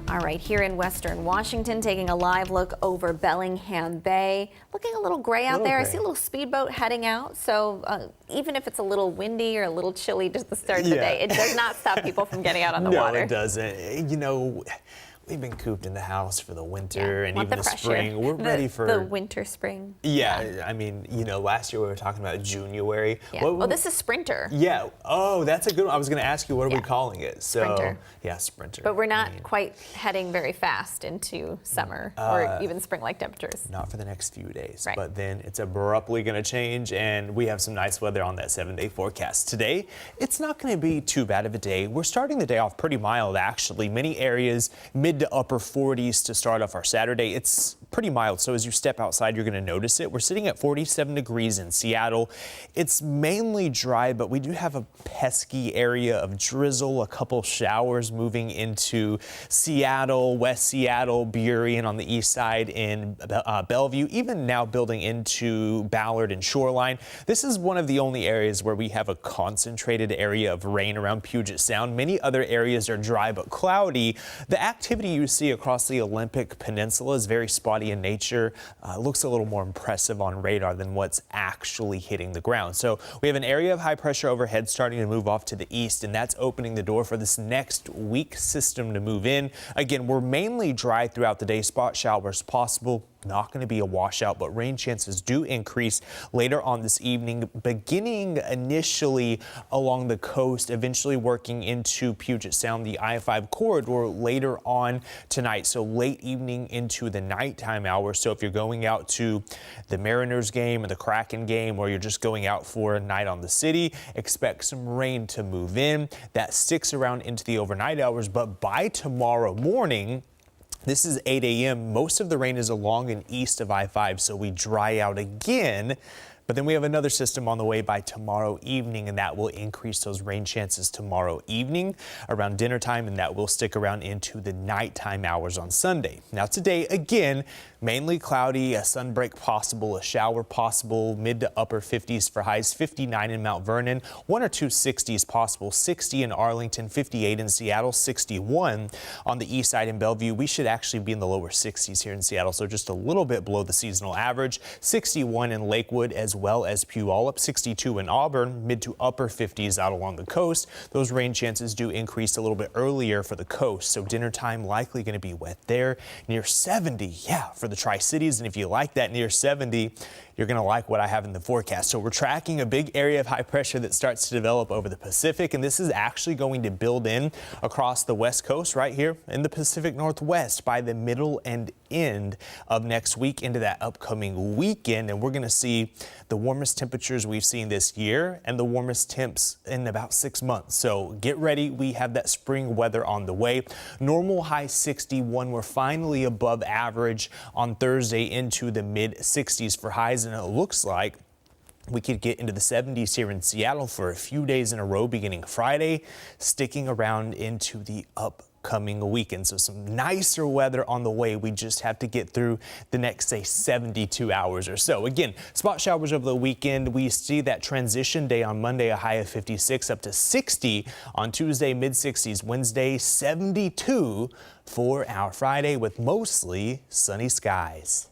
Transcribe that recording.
All right, here in Western Washington, taking a live look over Bellingham Bay. Looking a little gray out there. I see a little speedboat heading out. So even if it's a little windy or a little chilly just at the start of the day, it does not stop people from getting out on the water. No, it doesn't. You know, we've been cooped in the house for the winter and even the spring. We're ready for the winter, spring. Yeah, I mean, you know, last year we were talking about January. Yeah. Well, this is Sprinter. Yeah. Oh, that's a good one. I was going to ask you, what are we calling it? So, Sprinter. Yeah, Sprinter. But we're not quite heading very fast into summer or even spring-like temperatures. Not for the next few days. Right. But then it's abruptly going to change, and we have some nice weather on that 7-day forecast. Today, it's not going to be too bad of a day. We're starting the day off pretty mild, actually. Many areas, mid to upper 40s to start off our Saturday. It's pretty mild, so as you step outside, you're going to notice it. We're sitting at 47 degrees in Seattle. It's mainly dry, but we do have a pesky area of drizzle, a couple showers moving into Seattle, West Seattle, Burien on the east side in Bellevue, even now building into Ballard and Shoreline. This is one of the only areas where we have a concentrated area of rain around Puget Sound. Many other areas are dry but cloudy. The activity you see across the Olympic Peninsula is very spotty in nature. Looks a little more impressive on radar than what's actually hitting the ground. So we have an area of high pressure overhead starting to move off to the east, and that's opening the door for this next weak system to move in. Again, we're mainly dry throughout the day. Spot showers possible. Not going to be a washout, but rain chances do increase later on this evening, beginning initially along the coast, eventually working into Puget Sound, the I-5 corridor later on tonight. So late evening into the nighttime hours. So if you're going out to the Mariners game or the Kraken game, or you're just going out for a night on the city, expect some rain to move in. That sticks around into the overnight hours, but by tomorrow morning, this is 8 a.m. Most of the rain is along and east of I-5, so we dry out again. But then we have another system on the way by tomorrow evening, and that will increase those rain chances tomorrow evening around dinner time, and that will stick around into the nighttime hours on Sunday. Now today, again, mainly cloudy, a sunbreak possible, a shower possible, mid to upper 50s for highs, 59 in Mount Vernon, 1 or 2 60s possible, 60 in Arlington, 58 in Seattle, 61 on the east side in Bellevue. We should actually be in the lower 60s here in Seattle, so just a little bit below the seasonal average, 61 in Lakewood as well as Puyallup, 62 in Auburn, mid to upper 50s out along the coast. Those rain chances do increase a little bit earlier for the coast, so dinner time likely going to be wet there. Near 70, yeah, for the Tri-Cities, and if you like that near 70, you're going to like what I have in the forecast. So we're tracking a big area of high pressure that starts to develop over the Pacific, and this is actually going to build in across the west coast right here in the Pacific Northwest by the middle and end of next week into that upcoming weekend, and we're going to see the warmest temperatures we've seen this year and the warmest temps in about 6 months. So get ready. We have that spring weather on the way. Normal high 61. We're finally above average on Thursday into the mid 60s for highs, and it looks like we could get into the 70s here in Seattle for a few days in a row beginning Friday, sticking around into the upcoming weekend. So some nicer weather on the way. We just have to get through the next, say, 72 hours or so. Again, spot showers over the weekend. We see that transition day on Monday, a high of 56 up to 60 on Tuesday, mid 60s. Wednesday, 72 for our Friday with mostly sunny skies.